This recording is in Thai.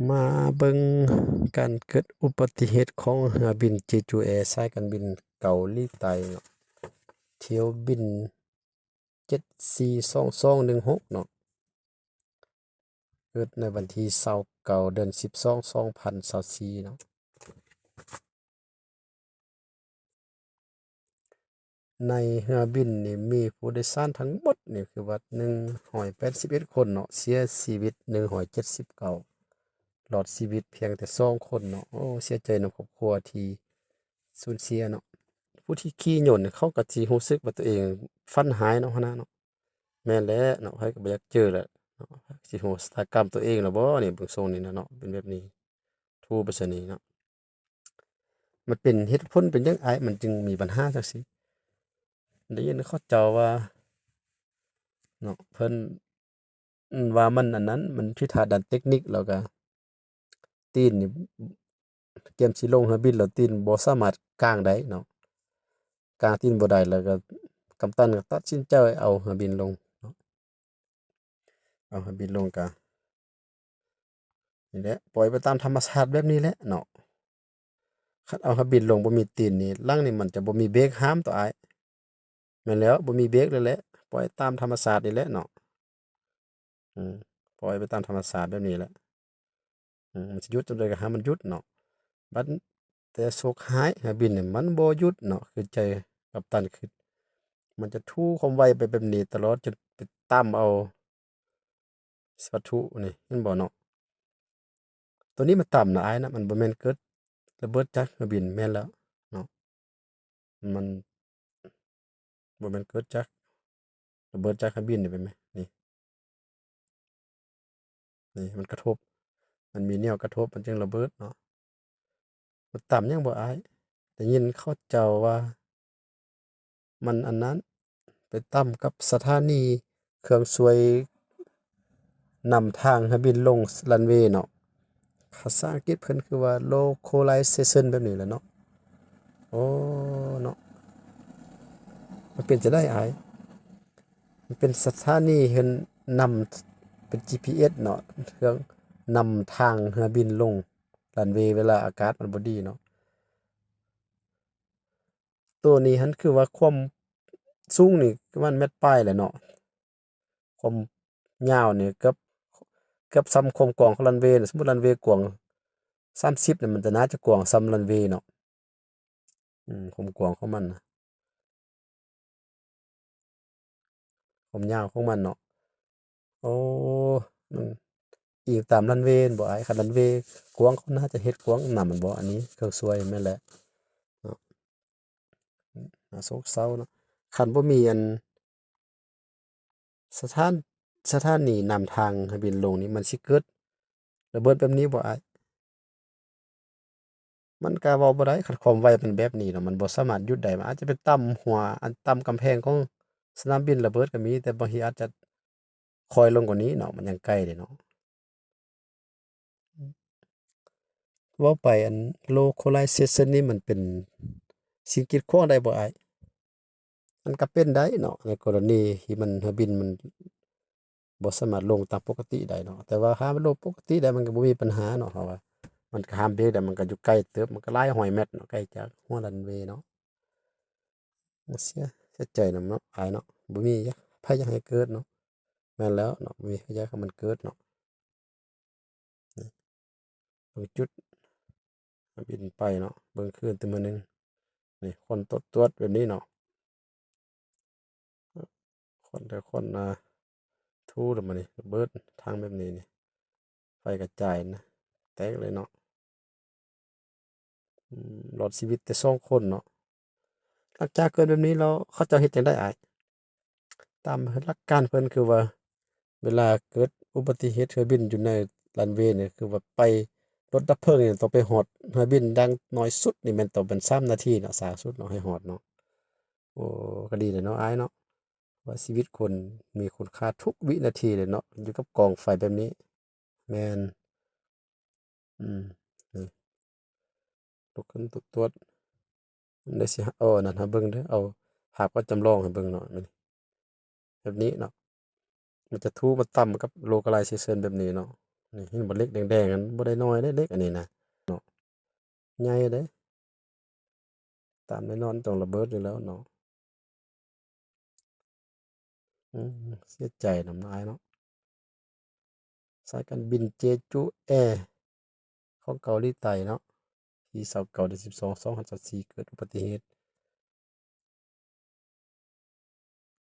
มาเบิ่งการเกิดอุบัติเหตุของเรือบิน Jeju Air สายการบินเกาหลีใต้เนาะเที่ยวบิน742216เนาะเกิดในวันที่29เดือน12 2024เนาะในเรือบินนี่มีผู้โดยสารทั้งหมดนี่คือว่า181คนเนาะเสียชีวิต179รอดชีวิตเพียงแต่2คนเนาะโอ้เสียใจนำครอบครัวที่สูญเสียเนาะผู้ที่ขี่ยนต์เขาก็สิรู้สึกว่าตัวเองฝันหายเนาะหั้นนะเนาะแม่นแหละเนาะไผก็บ่อยากเจอแหละเนาะสิโหชะตากรรมตัวเองล่ะบ่นี่เบิ่งทรงนี่นะเนาะเป็นแบบนี้ทู่ไปซะนี่เนาะมันเป็นเหตุผลเป็นหยังอ้ายมันจึงมีปัญหาจังซี่ได้ยินเขาเจ้าว่าเนาะเพิ่นว่ามันอันนั้นมันผิดพลาดด้านเทคนิคแล้วก็ตีนนี่เตรียมสิลงเครื่องบินแล้วตีนบ่สามารถกางได้เนาะกางตีนบ่ได้แล้วก็กัปตันก็ตัดสินใจเอาเครื่องบินลงเนาะเอาเครื่องบินลงก็นี่แหละปล่อยไปตามธรรมชาติแบบนี้แหละเนาะคันเอาเครื่องบินลงบ่มีตีนนี่หลังนี่มันจะบ่มีเบรกห้ามตัวอ้ายแม่นแล้วบ่มีเบรกเลยแหละปล่อยตามธรรมชาตินี่แหละเนาะอืมปล่อยไปตามธรรมชาติแบบนี้แหละมันสิหยุดจั่งใดก็ให้มันหยุดเนาะบัดแต่โชคร้ายเครื่องบินนี่มันบ่หยุดเนาะคือใจกัปตันคิดมันจะทู่ความไวไปแบบนี้ตลอดจนไปตั้มเอาวัตถุนี่เห็นบ่เนาะตัวนี้มันต่ำนะอ้ายนะมันบ่แม่นเกิดระเบิดจากเครื่องบินแม่นแล้วเนาะมันบ่แม่นเกิดจากระเบิดจากเครื่องบินนี่แม่นไหมนี่มันกระทบมันมีแนวกระทบมันจึงระเบิดเนาะมันต่ำยังบ่อ้ายได้ยินเขาเจ้าว่ามันอันนั้นไปต่ำกับสถานีเครื่องช่วยนำทางเครื่องบินลงรันเวย์เนาะภาษาอังกฤษเพิ่นคือว่า localization แบบนี้แหละเนาะโอ้เนาะมันเป็นจั่งใดอ้ายมันเป็นสถานีเพิ่นนำเป็น GPS เนาะเครื่องนำทางเครื่องบินลงรันเวย์เวลาอากาศมันบ่ดีเนาะตัวนี้หั้นคือว่าความสูงนี่ประมาณเมตรปลายแหละเนาะความยาวนี่เกือบส่ำความกว้างของรันเวย์น่ะสมมุติรันเวย์กว้าง30นี่มันจะน่าจะกว้างส่ำรันเวย์เนาะความกว้างของมันน่ะความยาวของมันเนาะโอ้มันอิงตามรันเวย์บ่อ้ายคันรันเวย์กว้างเขาน่าจะเฮ็ดกว้างนำมันบ่อันนี้เครื่องช่วยแม่นแหละเนาะน่าโศกเศร้าเนาะคันบ่มีอันสถานสถานีนำทางให้บินลงนี่มันสิเกิดระเบิดแบบนี้บ่อ้ายมันก็เว้าบ่ได้คันความไวเป็นแบบนี้เนาะมันบ่สามารถหยุดได้มันอาจจะไปต่ำหัวอันต่ำกำแพงของสนามบินระเบิดก็มีแต่บางทีอาจจะคอยลงกว่านี้เนาะมันยังไกลเดะเนาะเว้าไปอัน localization นี่มันเป็นสิ่งกีดขวางได้บ่อ้ายมันก็เป็นได้เนาะในกรณีที่มันเครื่องบินมันบ่สามารถลงตามปกติได้เนาะแต่ว่าถ้ามันลงปกติได้มันก็บ่มีปัญหาเนาะเพราะว่ามันก็ห้ามเบรกได้มันก็อยู่ไกลเติบมันก็หลายร้อยเมตรเนาะไกลจากหัวรันเวย์เนาะเสียใจนำเนาะอ้ายเนาะบ่มีไผอยากให้เกิดเนาะแม่นแล้วเนาะบ่มีใครอยากให้มันเกิดเนาะบางจุดบินไปเนาะเบิ่งคืนแต่มื้อหนึ่งนี่คนตรวจแบบนี้เนาะคนแต่คนทู่แล้วบัดนี้ระเบิดทางแบบนี้นี่ไฟกระจายนะแตกเลยเนาะรอดชีวิตแต่2คนเนาะหลังจากเกิดแบบนี้แล้วเขาเจ้าเฮ็ดจั่งใดอ้ายตามหลักการเพิ่นคือว่าเวลาเกิดอุบัติเหตุเครื่องบินอยู่ในรันเวย์นี่คือว่าไปรถดับเพลิงนี่ต้องไปฮอดเครื่องบินดังน้อยสุดนี่แม่นต้องเป็น3นาทีเนาะช้าสุดเนาะให้ฮอดเนาะโอ้ก็ดีแหละเนาะอ้ายเนาะว่าชีวิตคนมีคุณค่าทุกวินาทีเลยเนาะอยู่กับกองไฟแบบนี้แม่นอืมนี่ลุกขึ้นตรวจได้สิเอาอันนั้นให้เบิ่งเด้อเอาภาพก็จำลองให้เบิ่งเนาะนี่แบบนี้เนาะมันจะทู่มาต่ำกับ localization แบบนี้เนาะ นี่เห็นบ่เล็กแดงๆอันบ่ได้น้อยเด้เล็กอันนี้นะเนาะใหญ่เด้ตามแน่นอนต้องระเบิดอยู่แล้วเนาะเสียใจนำนายเนาะสายการบิน Jeju Air ของเกาหลีใต้เนาะที่29 เดือน 12 2024เกิดอุบัติเหตุ